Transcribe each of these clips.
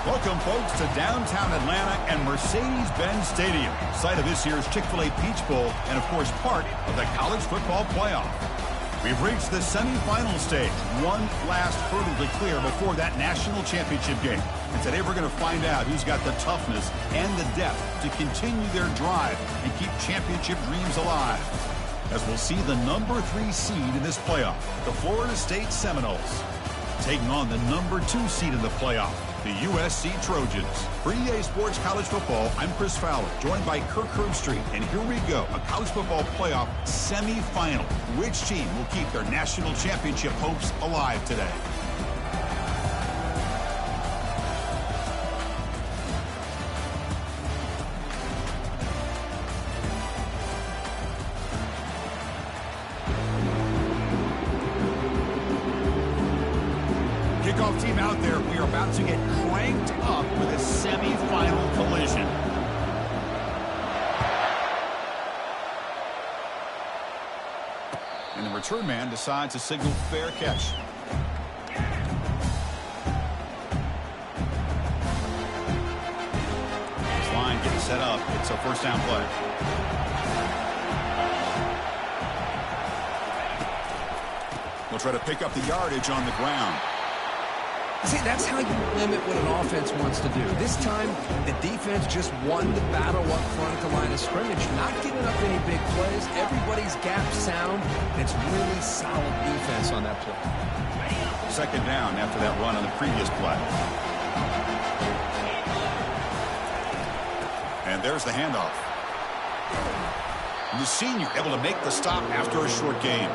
Welcome, folks, to downtown Atlanta and Mercedes-Benz Stadium, site of this year's Chick-fil-A Peach Bowl and, of course, part of the college football playoff. We've reached the semifinal stage, one last hurdle to clear before that national championship game. And today we're going to find out who's got the toughness and the depth to continue their drive and keep championship dreams alive. As we'll see the number 3 seed in this playoff, the Florida State Seminoles, taking on the number 2 seed in the playoff, the USC Trojans. For EA Sports College Football, I'm Chris Fowler, joined by Kirk Herbstreit. And here we go, a college football playoff semifinal. Which team will keep their national championship hopes alive today? Kickoff team out there. We are about to get cranked up with a semifinal collision. And the return man decides to signal fair catch. This line getting set up. It's a first down play. We'll try to pick up the yardage on the ground. See, that's how you limit what an offense wants to do. This time, the defense just won the battle up front at the line of scrimmage, not giving up any big plays. Everybody's gap sound. It's really solid defense on that play. Second down after that run on the previous play. And there's the handoff. The senior able to make the stop after a short gain.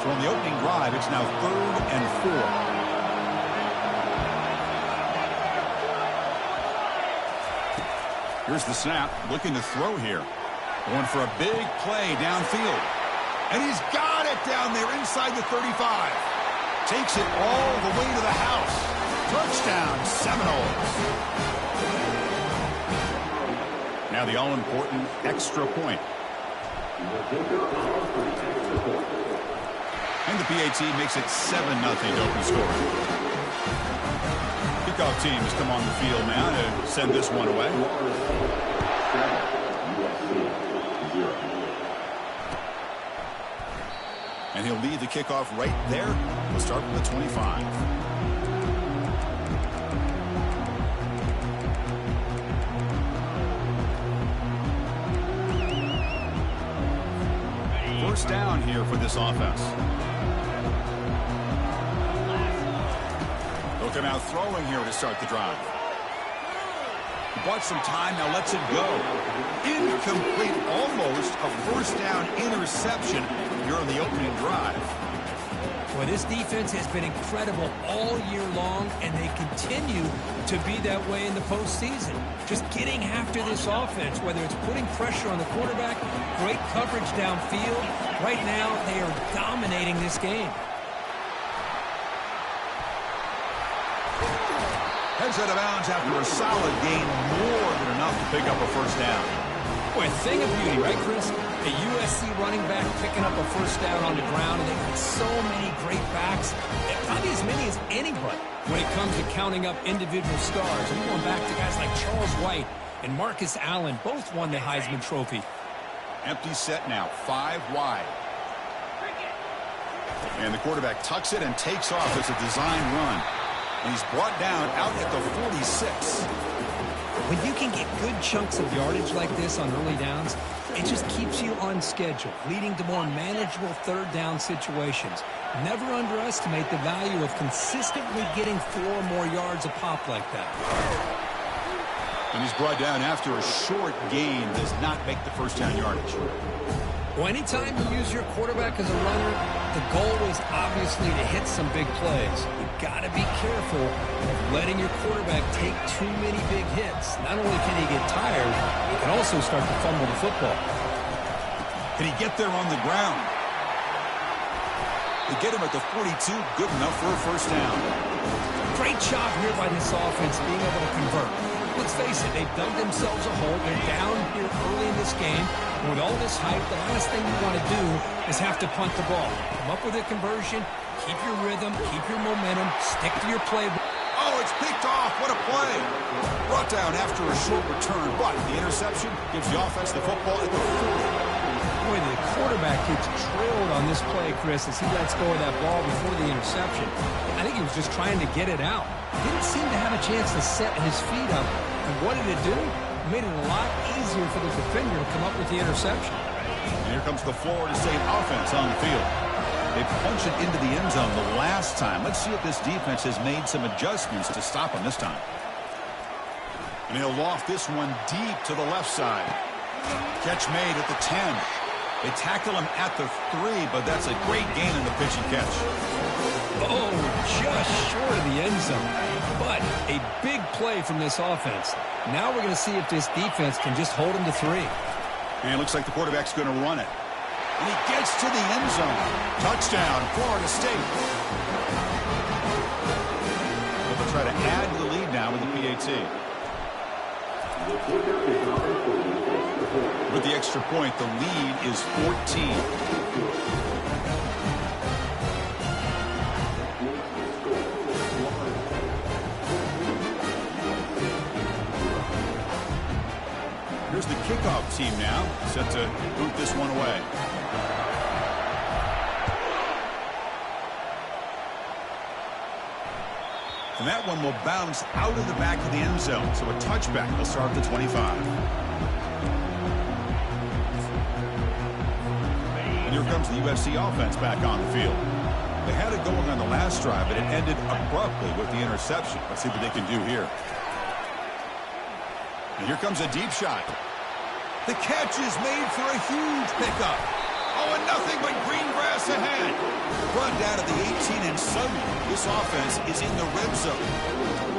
So on the opening drive, it's now 3rd and 4. Here's the snap, looking to throw here. Going for a big play downfield. And he's got it down there inside the 35. Takes it all the way to the house. Touchdown, Seminoles. Now the all-important extra point. And the PAT makes it 7-0 open scoring. Kickoff team has come on the field now to send this one away. And he'll lead the kickoff right there. We'll start with the 25. First down here for this offense. They'll come out throwing here to start the drive. He bought some time, now lets it go. Incomplete, almost a first down interception here on the opening drive. Boy, this defense has been incredible all year long, and they continue to be that way in the postseason. Just getting after this offense, whether it's putting pressure on the quarterback, great coverage downfield. Right now, they are dominating this game. Heads out of bounds after a solid gain, more than enough to pick up a first down. Boy, a thing of beauty, right, Chris? A USC running back picking up a first down on the ground, and they've got so many great backs, probably as many as anybody when it comes to counting up individual stars. We're going back to guys like Charles White and Marcus Allen, both won the Heisman Trophy. Empty set now, 5 wide. And the quarterback tucks it and takes off as a design run. And he's brought down out at the 46. When you can get good chunks of yardage like this on early downs, it just keeps you on schedule, leading to more manageable third down situations. Never underestimate the value of consistently getting 4 or more yards a pop like that. And he's brought down after a short gain, does not make the first down yardage. Well, anytime you use your quarterback as a runner, the goal is obviously to hit some big plays. You've got to be careful of letting your quarterback take too many big hits. Not only can he get tired, he can also start to fumble the football. Can he get there on the ground? They get him at the 42, good enough for a first down. Great job here by this offense being able to convert. let's face it, they've dug themselves a hole. They're down here early in this game. And with all this hype, the last thing you want to do is have to punt the ball. Come up with a conversion, keep your rhythm, keep your momentum, stick to your playbook. Oh, it's picked off. What a play. Brought down after a short return, but the interception gives the offense the football at the 40. Boy, the quarterback gets trailed on this play, Chris, as he lets go of that ball before the interception. I think he was just trying to get it out. Didn't seem to have a chance to set his feet up. And what did it do? It made it a lot easier for the defender to come up with the interception. And here comes the Florida State offense on the field. They punched it into the end zone the last time. Let's see if this defense has made some adjustments to stop them this time. And he'll loft this one deep to the left side. Catch made at the 10. They tackle him at the 3, but that's a great gain in the pitch and catch. Oh, just short of the end zone. But a big play from this offense. Now we're going to see if this defense can just hold him to 3. And it looks like the quarterback's going to run it. And he gets to the end zone. Touchdown, Florida State. They'll try to add to the lead now with the PAT. With the extra point, the lead is 14. Here's the kickoff team now, set to boot this one away. And that one will bounce out of the back of the end zone, so a touchback will start at the 25. And here comes the USC offense back on the field. They had it going on the last drive, but it ended abruptly with the interception. Let's see what they can do here. And here comes a deep shot. The catch is made for a huge pickup. Oh, and nothing but green grass ahead. Run down to the 18, and suddenly this offense is in the red zone.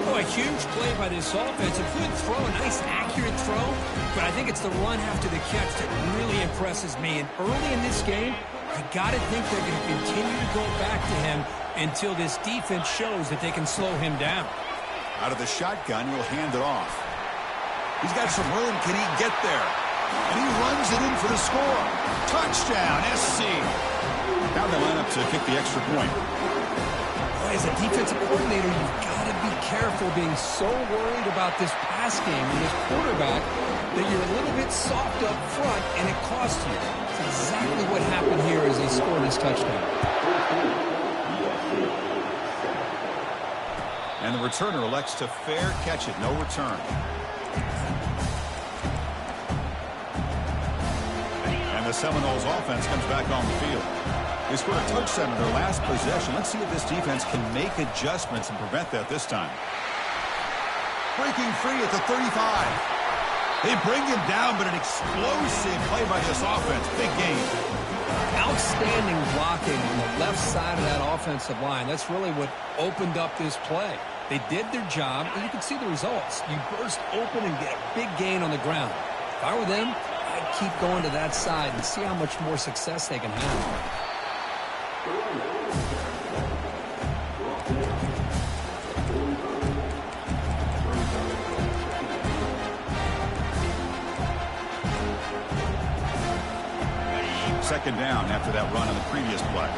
Oh, a huge play by this offense. A good throw, a nice accurate throw. But I think it's the run after the catch that really impresses me. And early in this game, you got to think they're going to continue to go back to him until this defense shows that they can slow him down. Out of the shotgun, he'll hand it off. He's got some room. Can he get there? And he runs it in for the score. Touchdown, SC. Now they line up to kick the extra point. Boy, as a defensive coordinator, you've got to be careful being so worried about this pass game and this quarterback that you're a little bit soft up front and it costs you. That's exactly what happened here as they scored his touchdown. And the returner elects to fair catch it, no return. The Seminoles offense comes back on the field. They scored a touchdown in their last possession. Let's see if this defense can make adjustments and prevent that this time. Breaking free at the 35. They bring him down, but an explosive play by this offense. Big game. Outstanding blocking on the left side of that offensive line. That's really what opened up this play. They did their job, and you can see the results. You burst open and get a big gain on the ground. If I were them, I'd keep going to that side and see how much more success they can have. Second down after that run on the previous play.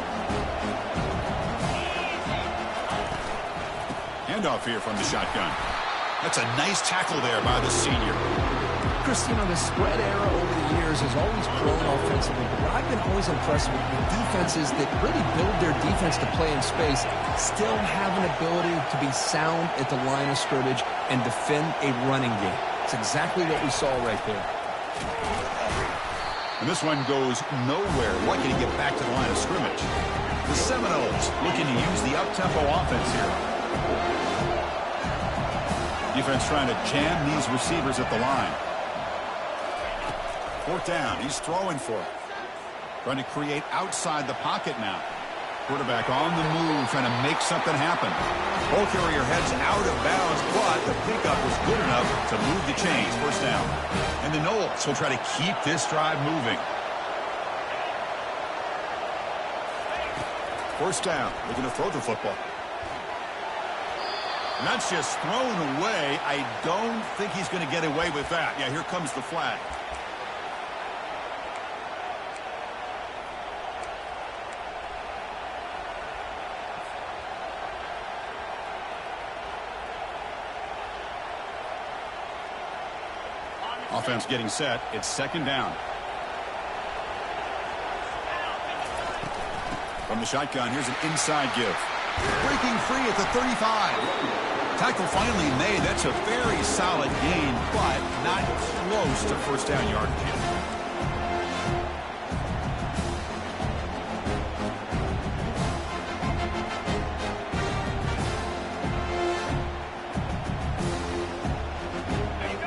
Handoff here from the shotgun. That's a nice tackle there by the senior. Chris, you know, the spread era over the years has always grown offensively, but what I've been always impressed with defenses that really build their defense to play in space still have an ability to be sound at the line of scrimmage and defend a running game. It's exactly what we saw right there. And this one goes nowhere. Lucky to get back to the line of scrimmage. The Seminoles looking to use the up-tempo offense here. Defense trying to jam these receivers at the line. Fourth down. He's throwing for it. Trying to create outside the pocket now. Quarterback on the move, trying to make something happen. Ball carrier heads out of bounds, but the pickup was good enough to move the chains. First down. And the Noles will try to keep this drive moving. First down. Looking to throw the football. And that's just thrown away. I don't think he's going to get away with that. Yeah, here comes the flag. Offense getting set. It's second down. From the shotgun, here's an inside give. Breaking free at the 35. Tackle finally made. That's a very solid gain, but not close to first down yardage yet.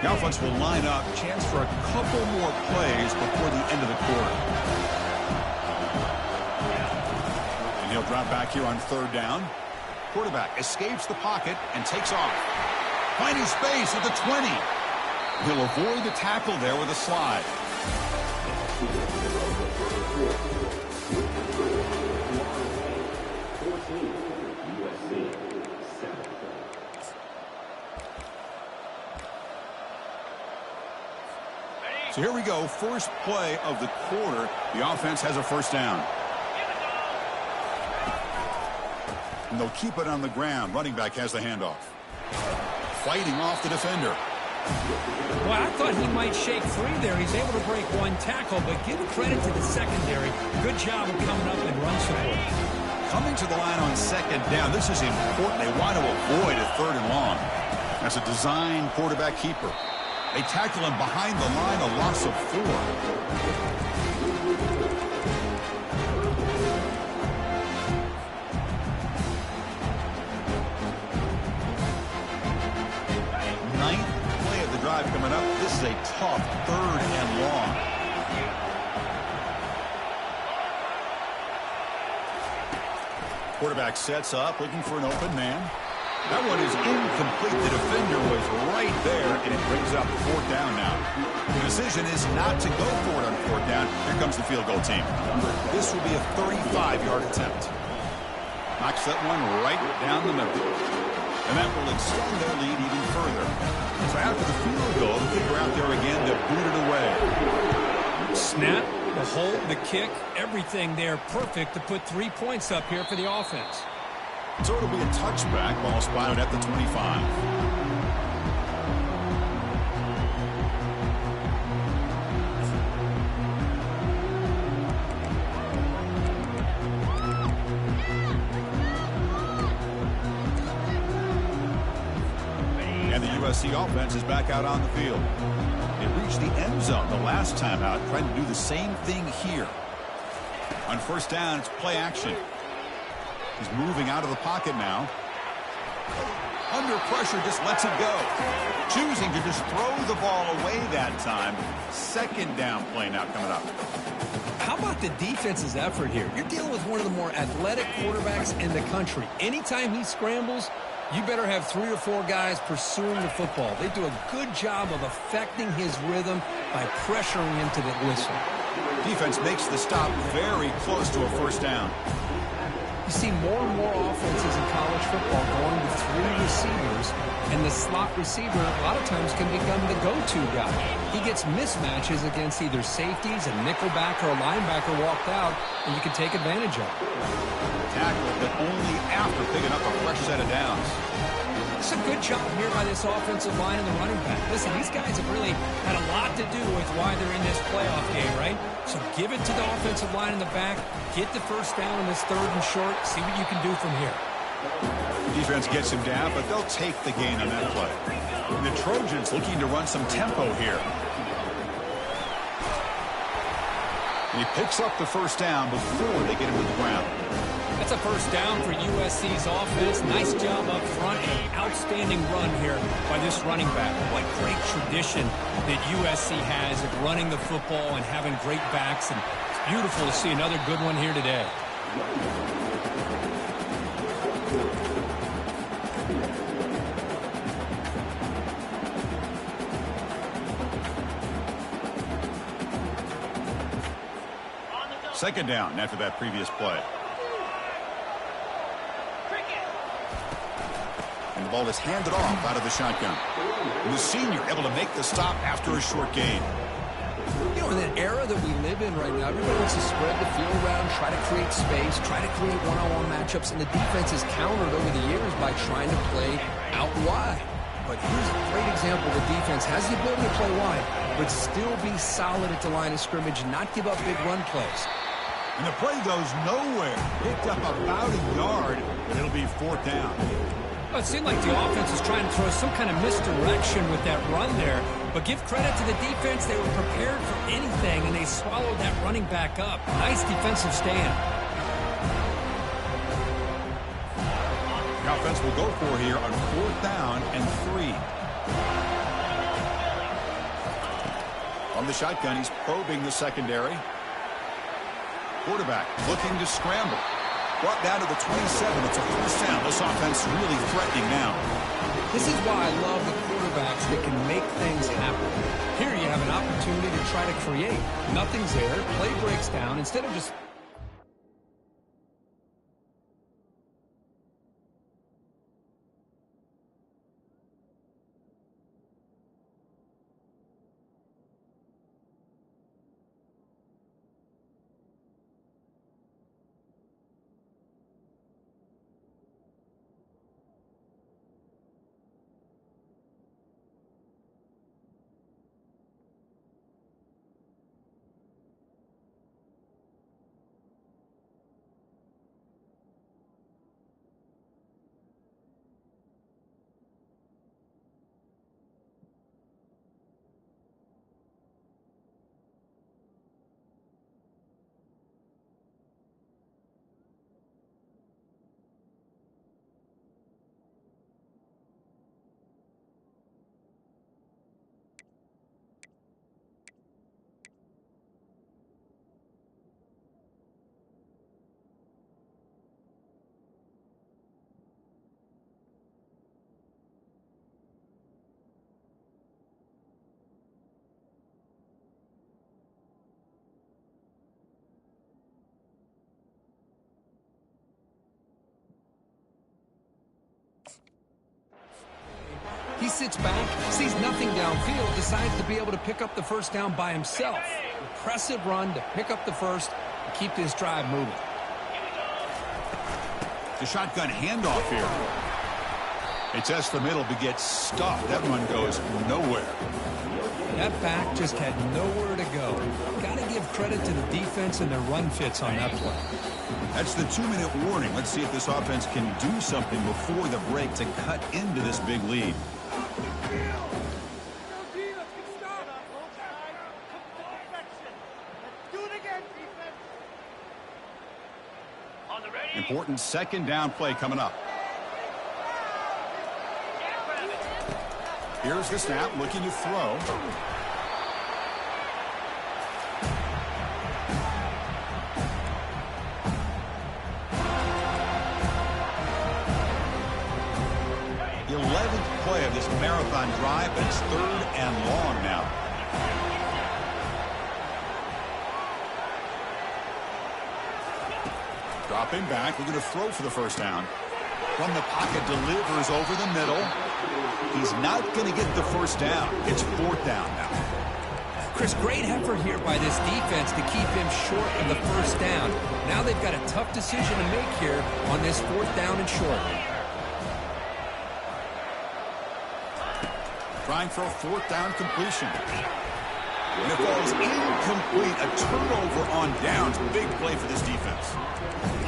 The offense will line up. Chance for a couple more plays before the end of the quarter. And he'll drop back here on third down. Quarterback escapes the pocket and takes off. Finding space at the 20. He'll avoid the tackle there with a slide. So here we go. First play of the quarter. The offense has a first down. And they'll keep it on the ground. Running back has the handoff. Fighting off the defender. Well, I thought he might shake free there. He's able to break one tackle, but give credit to the secondary. Good job of coming up and run support. Coming to the line on second down. This is important. They want to avoid a third and long. That's a design quarterback keeper. They tackle him behind the line, a loss of 4. Drive coming up. This is a tough third and long. Quarterback sets up, looking for an open man. That one is incomplete. The defender was right there, and it brings up fourth down now. The decision is not to go for it on fourth down. Here comes the field goal team. This will be a 35-yard attempt. Knocks that one right down the middle. And that will extend their lead even further. So after the field goal, the kicker out there again to boot it away. Snap, the hold, the kick, everything there perfect to put 3 points up here for the offense. So it'll be a touchback. Ball spotted at the 25. The offense is back out on the field. It reached the end zone the last time out, trying to do the same thing here. On first down, it's play action. He's moving out of the pocket now. Under pressure, just lets it go. Choosing to just throw the ball away that time. Second down play now coming up. How about the defense's effort here? You're dealing with one of the more athletic quarterbacks in the country. Anytime he scrambles, you better have 3 or 4 guys pursuing the football. They do a good job of affecting his rhythm by pressuring him to the whistle. Defense makes the stop very close to a first down. You see more and more offenses in college football going with 3 receivers, and the slot receiver a lot of times can become the go-to guy. He gets mismatches against either safeties, a nickelback, or a linebacker walked out, and you can take advantage of it. Tackle, but only after picking up a fresh set of downs. It's a good job here by this offensive line and the running back. Listen, these guys have really had a lot to do with why they're in this playoff game, right? So give it to the offensive line in the back, get the first down on this third and short, see what you can do from here. Defense gets him down, but they'll take the gain on that play. And the Trojans looking to run some tempo here. And he picks up the first down before they get him to the ground. That's a first down for USC's offense. Nice job up front and an outstanding run here by this running back. What great tradition that USC has of running the football and having great backs. And it's beautiful to see another good one here today. Second down after that previous play. And the ball is handed off out of the shotgun. And the senior able to make the stop after a short gain. You know, in that era that we live in right now, everybody wants to spread the field around, try to create space, try to create one-on-one matchups, and the defense has countered over the years by trying to play out wide. But here's a great example. The defense has the ability to play wide, but still be solid at the line of scrimmage, not give up big run plays. And the play goes nowhere. Picked up about a yard, but it'll be 4th down. Well, it seemed like the offense was trying to throw some kind of misdirection with that run there. But give credit to the defense. They were prepared for anything, and they swallowed that running back up. Nice defensive stand. The offense will go for here on 4th down and 3. From the shotgun, he's probing the secondary. Quarterback looking to scramble. Brought down to the 27. It's a 1st down. This offense really threatening now. This is why I love the quarterbacks that can make things happen. Here you have an opportunity to try to create. Nothing's there. Play breaks down. Instead of just... He sits back, sees nothing downfield, decides to be able to pick up the 1st down by himself. Impressive run to pick up the 1st and keep this drive moving. The shotgun handoff here. They test the middle but gets stuffed. That one goes nowhere. That back just had nowhere to go. Got to give credit to the defense and their run fits on that play. That's the 2-minute warning. Let's see if this offense can do something before the break to cut into this big lead. Important 2nd down play coming up. Here's the snap, looking to throw. The 11th play of this marathon drive, but it's 3rd and long now. Dropping back, we're going to throw for the 1st down. From the pocket, delivers over the middle. He's not going to get the 1st down. It's 4th down now. Chris, great effort here by this defense to keep him short of the 1st down. Now they've got a tough decision to make here on this 4th down and short. Trying for a 4th down completion. And it falls incomplete. A turnover on downs. Big play for this defense.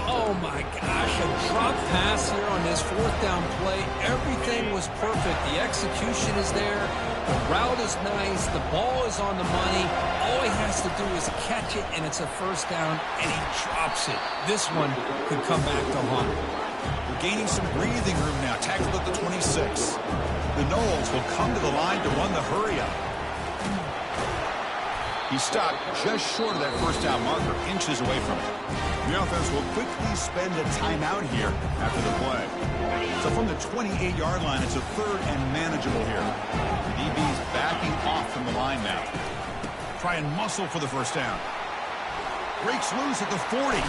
Oh, my gosh. A drop pass here on this 4th down play. Everything was perfect. The execution is there. The route is nice. The ball is on the money. All he has to do is catch it, and it's a 1st down, and he drops it. This one could come back to haunt him. We're gaining some breathing room now. Tackled at the 26. The Noles will come to the line to run the hurry-up. He stopped just short of that 1st down marker, inches away from it. The offense will quickly spend a timeout here after the play. So from the 28-yard line, it's a 3rd and manageable here. The DB's backing off from the line now. Try and muscle for the 1st down. Breaks loose at the 40.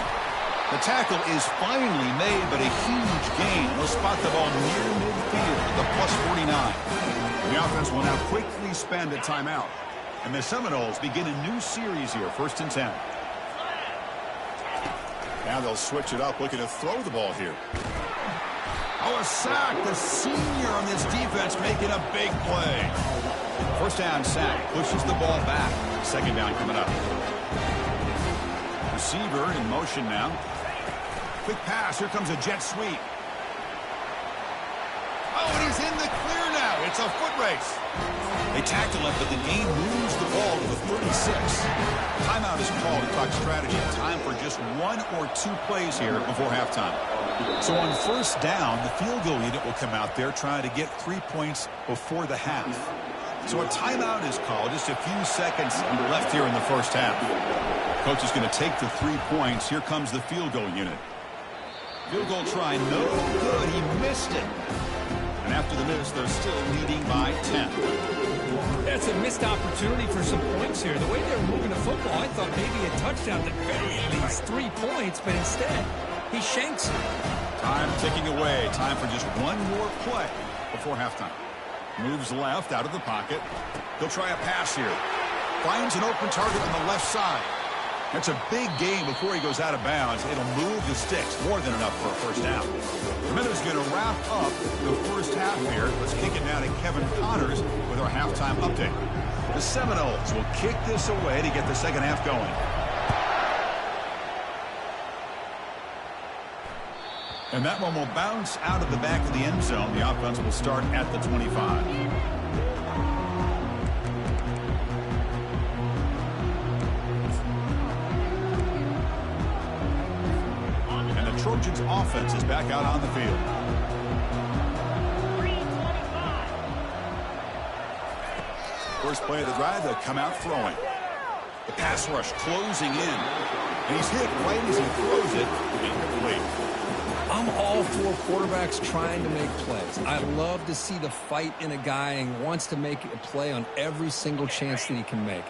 The tackle is finally made, but a huge gain. They'll spot the ball near midfield at the plus 49. The offense will now quickly spend a timeout. And the Seminoles begin a new series here, 1st and 10. Now they'll switch it up, looking to throw the ball here. Oh, a sack. The senior on this defense making a big play. 1st down sack. Pushes the ball back. 2nd down coming up. Receiver in motion now. Quick pass. Here comes a jet sweep. Oh, and he's in the clear now. It's a foot race. They tackle him, but the game moves the ball to the 36. Timeout is called to talk strategy. Time for just 1 or 2 plays here before halftime. So on 1st down, the field goal unit will come out there trying to get 3 points before the half. So a timeout is called. Just a few seconds left here in the 1st half. Coach is going to take the 3 points. Here comes the field goal unit. Field goal try, no good. He missed it. And after the miss, they're still leading by 10. That's a missed opportunity for some points here. The way they were moving the football, I thought maybe a touchdown to bury these 3 points, but instead, he shanks it. Time ticking away. Time for just 1 more play before halftime. Moves left out of the pocket. He'll try a pass here. Finds an open target on the left side. That's a big gain before he goes out of bounds. It'll move the sticks. More than enough for a 1st down. The Minnows going to wrap up the 1st half here. Let's kick it down to Kevin Connors with our halftime update. The Seminoles will kick this away to get the 2nd half going. And that one will bounce out of the back of the end zone. The offense will start at the 25. Trojans offense is back out on the field. First play of the drive, they'll come out throwing. The pass rush closing in. And he's hit right as he throws it. Incomplete. I'm all for quarterbacks trying to make plays. I love to see the fight in a guy and wants to make a play on every single chance that he can make.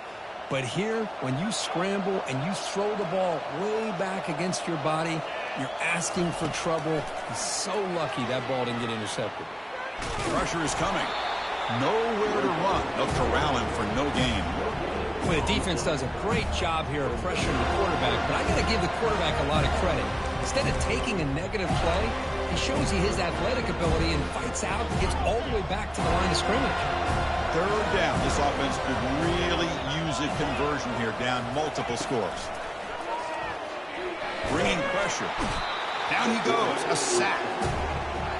But here, when you scramble and you throw the ball way back against your body, you're asking for trouble. He's so lucky that ball didn't get intercepted. Pressure is coming. Nowhere to run. They'll corral him for no gain. Well, the defense does a great job here of pressuring the quarterback, but I got to give the quarterback a lot of credit. Instead of taking a negative play, he shows you his athletic ability and fights out and gets all the way back to the line of scrimmage. 3rd down. This offense could really use a conversion here, down multiple scores. Bringing pressure. Down he goes. A sack.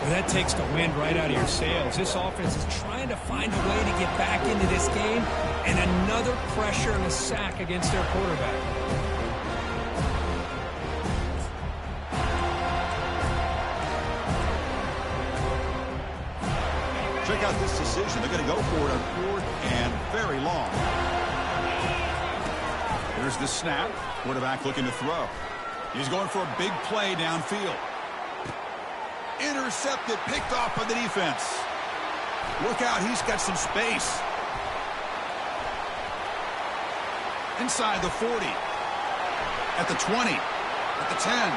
Well, that takes the wind right out of your sails. This offense is trying to find a way to get back into this game, and another pressure and a sack against their quarterback. Check out this decision. They're going to go for it on 4th and very long. Here's the snap. Quarterback looking to throw. He's going for a big play downfield. Intercepted, picked off by the defense. Look out, he's got some space. Inside the 40. At the 20. At the 10.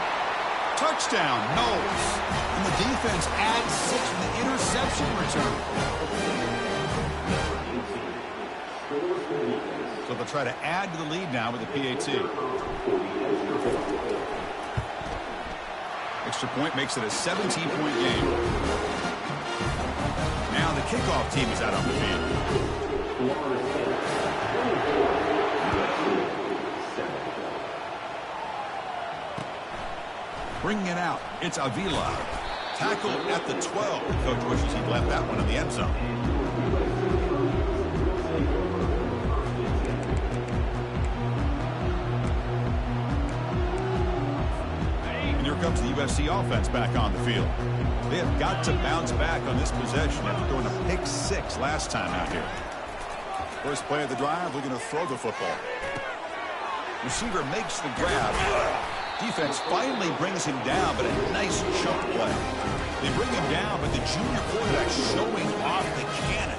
Touchdown, Knowles. And the defense adds 6 in the interception return. So they'll try to add to the lead now with the PAT. Extra point makes it a 17-point game. Now the kickoff team is out on the field. Bringing it out, it's Avila. Tackle at the 12. The coach wishes he'd left that one in the end zone. And here comes the USC offense back on the field. They have got to bounce back on this possession after throwing a pick 6 last time out here. First play of the drive, looking to throw the football. Receiver makes the grab. Defense finally brings him down, but a nice chunk play. They bring him down, but the junior quarterback showing off the cannon.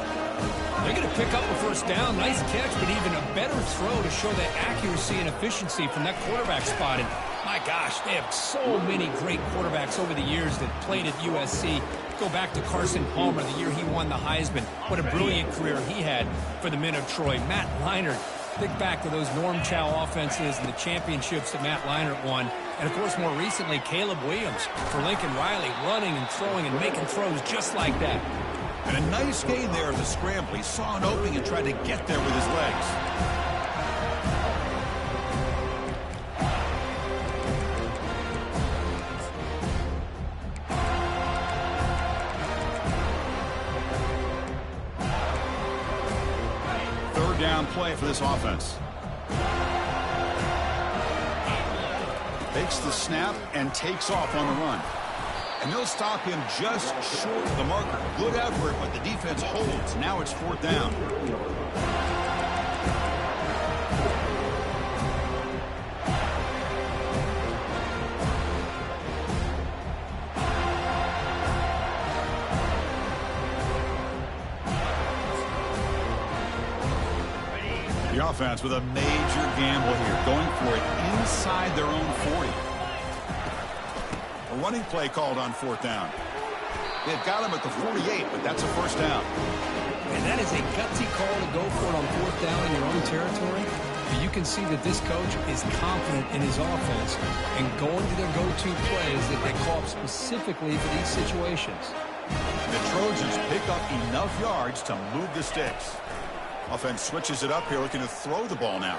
They're going to pick up a first down. Nice catch, but even a better throw to show that accuracy and efficiency from that quarterback spot. And my gosh, they have so many great quarterbacks over the years that played at USC. Go back to Carson Palmer, the year he won the Heisman. What a brilliant career he had for the men of Troy. Matt Leinart, think back to those Norm Chow offenses and the championships that Matt Leinart won. And, of course, more recently, Caleb Williams for Lincoln Riley, running and throwing and making throws just like that. And a nice gain there as a scramble. He saw an opening and tried to get there with his legs. Third down play for this offense. Takes the snap and takes off on the run. And they'll stop him just short of the marker. Good effort, but the defense holds. Now it's fourth down. The offense with a major gamble here, going for it inside their own 40. A running play called on fourth down. They've got him at the 48, but that's a first down. And that is a gutsy call to go for it on fourth down in your own territory. But you can see that this coach is confident in his offense and going to their go-to plays that they call up specifically for these situations. The Trojans pick up enough yards to move the sticks. Offense switches it up here, looking to throw the ball now.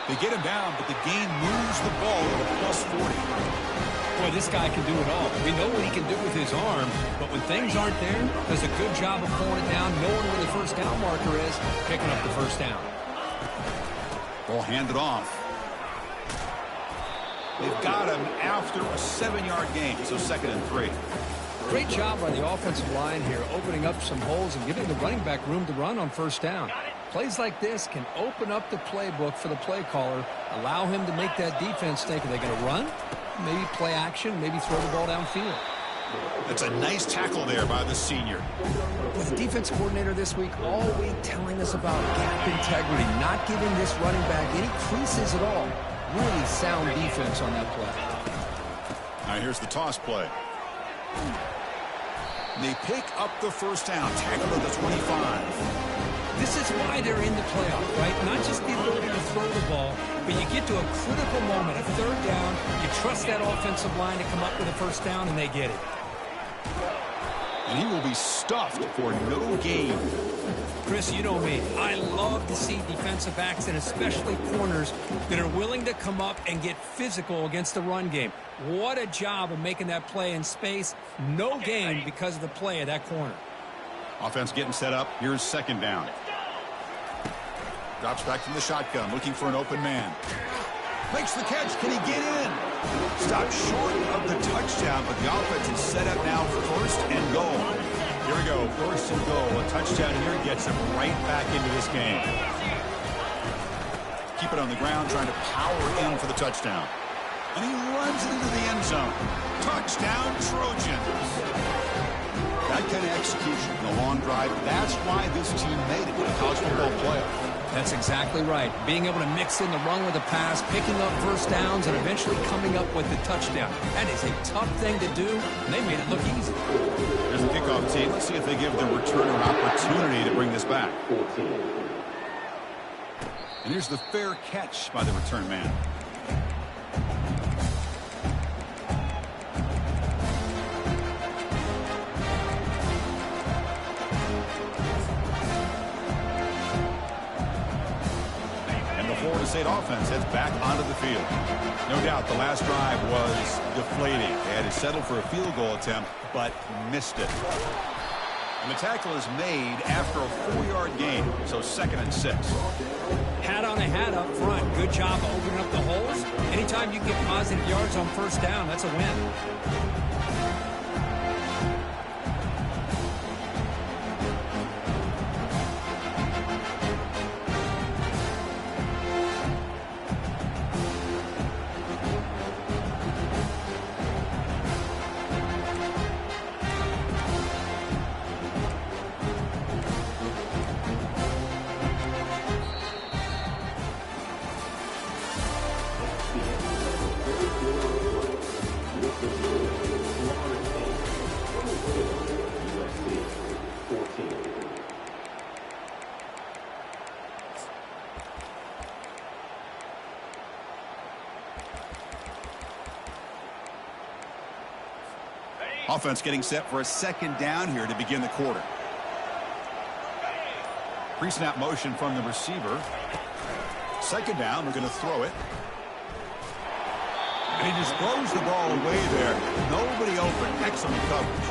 They get him down, but the gain moves the ball to the plus 40. Boy, this guy can do it all. We know what he can do with his arm, but when things aren't there, does a good job of pulling it down, knowing where the first down marker is, picking up the first down. Ball handed off. They've got him after a 7-yard gain, so 2nd and 3. Great job by the offensive line here, opening up some holes and giving the running back room to run on first down. Plays like this can open up the playbook for the play caller, allow him to make that defense think, are they going to run? Maybe play action, maybe throw the ball downfield. That's a nice tackle there by the senior. With the defense coordinator this week all week telling us about gap integrity, not giving this running back any creases at all. Really sound defense on that play. Now here's the toss play. They pick up the first down, tackled at the 25. This is why they're in the playoff, right? Not just the ability to throw the ball, but you get to a critical moment, a third down, you trust that offensive line to come up with a first down, and they get it. And he will be stuffed for no gain. Chris, you know me. I love to see defensive backs and especially corners that are willing to come up and get physical against the run game. What a job of making that play in space. No gain because of the play of that corner. Offense getting set up. Here's 2nd down. Drops back from the shotgun, looking for an open man. Makes the catch. Can he get in? Stopped short of the touchdown, but the offense is set up now for 1st and goal. Here we go, 1st and goal. A touchdown here gets him right back into this game. Keep it on the ground, trying to power in for the touchdown. And he runs it into the end zone. Touchdown, Trojans. That kind of execution in a long drive, that's why this team made it to the college football playoff. That's exactly right. Being able to mix in the run with the pass, picking up first downs, and eventually coming up with the touchdown. That is a tough thing to do, and they made it look easy. There's the kickoff team. Let's see if they give the returner an opportunity to bring this back. And here's the fair catch by the return man. Florida State offense heads back onto the field. No doubt the last drive was deflating. They had to settle for a field goal attempt, but missed it. And the tackle is made after a 4-yard gain, so 2nd and 6. Hat on a hat up front. Good job of opening up the holes. Anytime you get positive yards on first down, that's a win. Offense getting set for a second down here to begin the quarter. Pre-snap motion from the receiver. Second down, we're going to throw it. And he just throws the ball away there. Nobody open. Excellent coverage.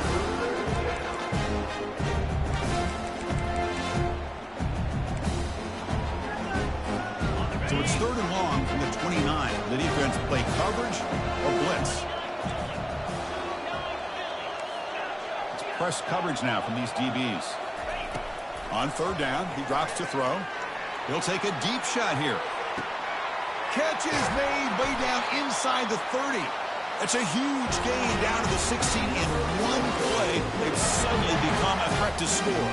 So it's third and long from the 29. The defense play coverage or blitz. It's press coverage now from these DBs. On third down, he drops to throw. He'll take a deep shot here. Catch is made way down inside the 30. That's a huge gain down to the 16 in one play. They've suddenly become a threat to score.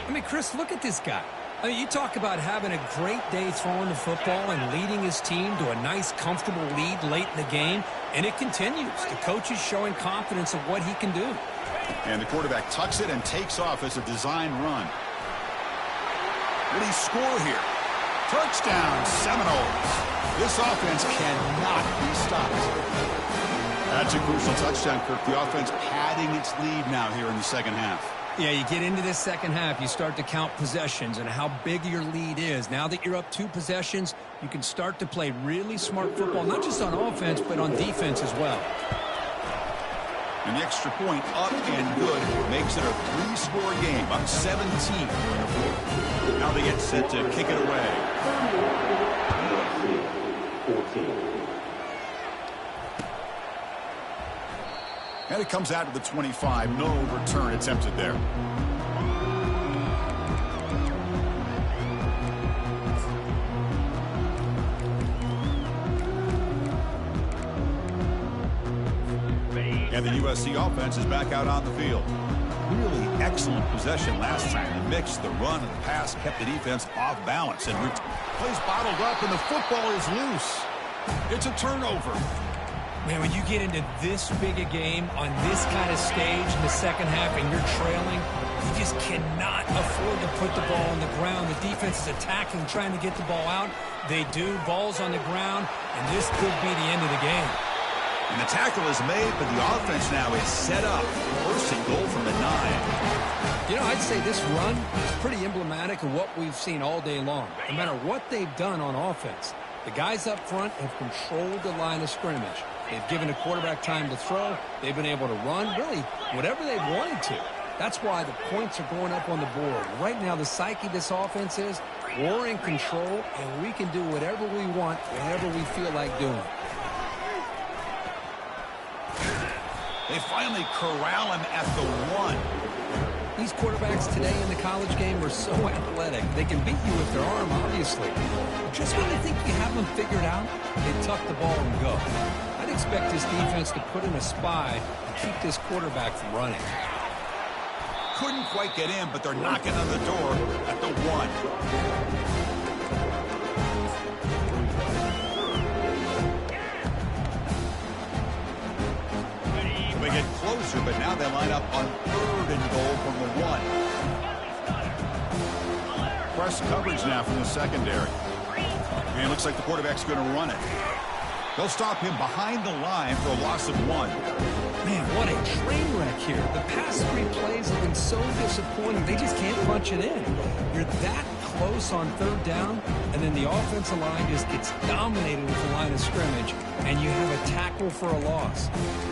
I mean, Chris, look at this guy. I mean, you talk about having a great day throwing the football and leading his team to a nice, comfortable lead late in the game, and it continues. The coach is showing confidence of what he can do. And the quarterback tucks it and takes off as a design run. Will he score here? Touchdown, Seminoles. This offense cannot be stopped. That's a crucial touchdown, Kirk. The offense padding its lead now here in the second half. Yeah, you get into this second half, you start to count possessions and how big your lead is. Now that you're up 2 possessions, you can start to play really smart football, not just on offense, but on defense as well. And the extra point up and good makes it a 3-score game, up 17. Now they get set to kick it away. And it comes out to the 25. No return attempted there. And the USC offense is back out on the field. Really excellent possession last time. They mixed the run and the pass, kept the defense off balance, and plays bottled up, and the football is loose. It's a turnover. Man, when you get into this big a game on this kind of stage in the second half and you're trailing, you just cannot afford to put the ball on the ground. The defense is attacking, trying to get the ball out. They do. Ball's on the ground, and this could be the end of the game. And the tackle is made, but the offense now is set up. First and goal from the 9. You know, I'd say this run is pretty emblematic of what we've seen all day long. No matter what they've done on offense, the guys up front have controlled the line of scrimmage. They've given the quarterback time to throw. They've been able to run, really, whatever they've wanted to. That's why the points are going up on the board. Right now, the psyche of this offense is we're in control, and we can do whatever we want, whenever we feel like doing. They finally corral him at the 1. These quarterbacks today in the college game are so athletic. They can beat you with their arm, obviously. Just when you think you have them figured out, they tuck the ball and go. I'd expect this defense to put in a spy and keep this quarterback from running. Couldn't quite get in, but they're knocking on the door at the 1. They get closer, but now they line up on third and goal from the 1. Press coverage now from the secondary. And it looks like the quarterback's going to run it. They'll stop him behind the line for a loss of 1. Man, what a train wreck here. The past 3 plays have been so disappointing. They just can't punch it in. You're that close on third down, and then the offensive line just gets dominated with the line of scrimmage, and you have a tackle for a loss.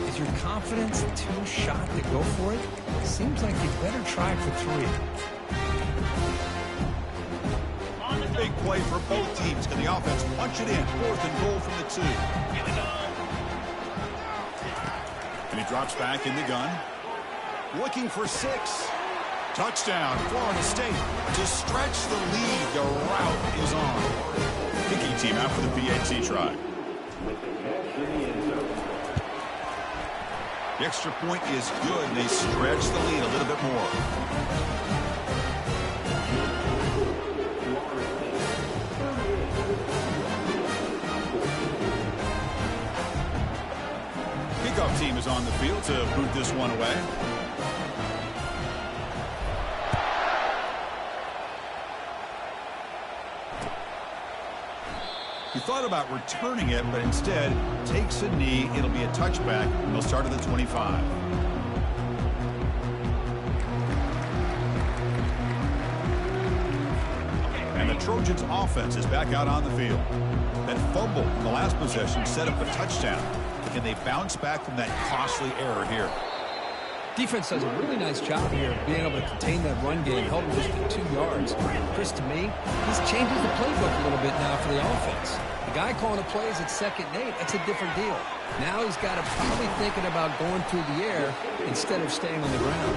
Is your confidence too shot to go for it? Seems like you better try for 3. Big play for both teams. Can the offense punch it in? Fourth and goal from the 2. And he drops back in the gun. Looking for 6. Touchdown, Florida State. To stretch the lead, the route is on. Kicking team out for the PAT try. The extra point is good, and they stretch the lead a little bit more. Kickoff team is on the field to boot this one away. He thought about returning it, but instead takes a knee. It'll be a touchback. He'll start at the 25. And the Trojans' offense is back out on the field. That fumble in the last possession set up a touchdown. Can they bounce back from that costly error here? Defense does a really nice job here of being able to contain that run game, held him just to 2 yards. Chris, to me, he's changing the playbook a little bit now for the offense. The guy calling the plays at 2nd and 8, that's a different deal. Now he's got to probably thinking about going through the air instead of staying on the ground.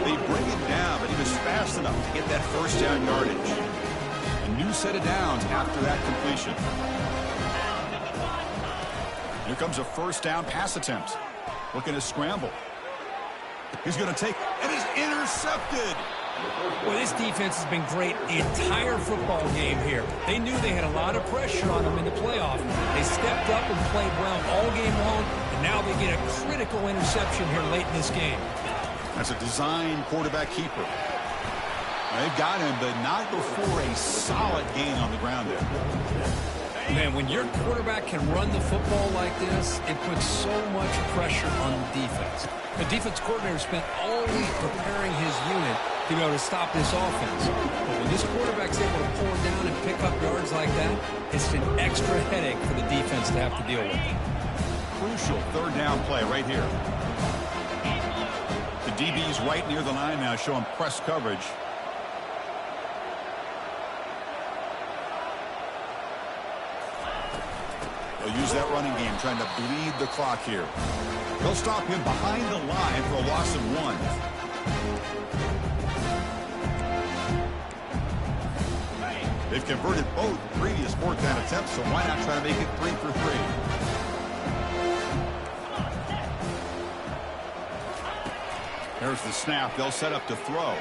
They bring it down, but he was fast enough to get that first down yardage. A new set of downs after that completion. Here comes a first down pass attempt. Looking to scramble. He's going to take, and he's intercepted. Well, this defense has been great the entire football game here. They knew they had a lot of pressure on them in the playoff. They stepped up and played well all game long, and now they get a critical interception here late in this game. That's a design quarterback keeper. They've got him, but not before a solid gain on the ground there. Man, when your quarterback can run the football like this, it puts so much pressure on the defense. The defense coordinator spent all week preparing his unit to be able to stop this offense. But when this quarterback's able to pull it down and pick up yards like that, it's an extra headache for the defense to have to deal with. Crucial third down play right here. The DB's right near the line now, showing press coverage. They'll use that running game, trying to bleed the clock here. They'll stop him behind the line for a loss of 1. They've converted both previous 4th down attempts, so why not try to make it 3 for 3? There's the snap. They'll set up to throw.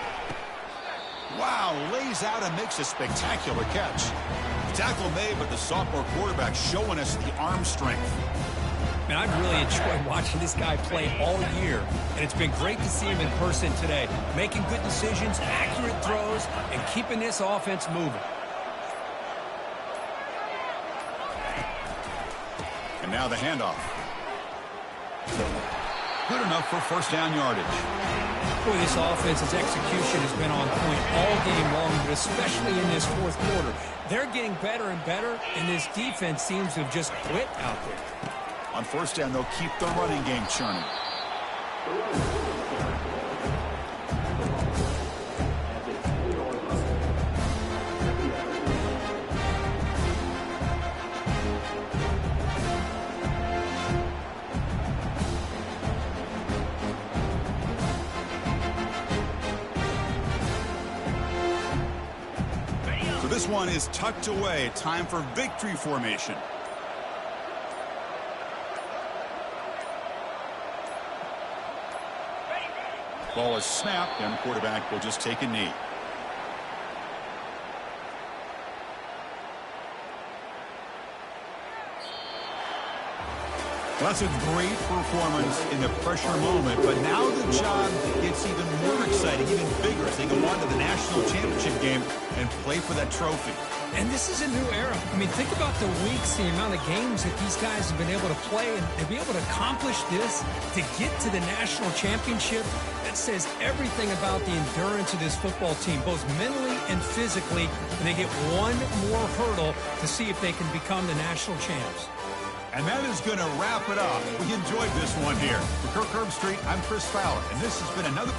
Wow, lays out and makes a spectacular catch. Tackle made, but the sophomore quarterback showing us the arm strength. Man, I've really enjoyed watching this guy play all year, and it's been great to see him in person today, making good decisions, accurate throws, and keeping this offense moving. And now the handoff. Good enough for first down yardage. Boy, this offense's execution has been on point all game long, but especially in this 4th quarter. They're getting better and better, and this defense seems to have just quit out there. On first down, they'll keep the running game churning. This one is tucked away. Time for victory formation. Ball is snapped, and the quarterback will just take a knee. That's a great performance in the pressure moment, but now the job gets even more exciting, even bigger as they go on to the national championship game and play for that trophy. And this is a new era. I mean, think about the weeks, the amount of games that these guys have been able to play, and to be able to accomplish this, to get to the national championship, that says everything about the endurance of this football team, both mentally and physically, and they get one more hurdle to see if they can become the national champs. And that is going to wrap it up. We enjoyed this one here. For Kirk Herbstreit, I'm Chris Fowler, and this has been another...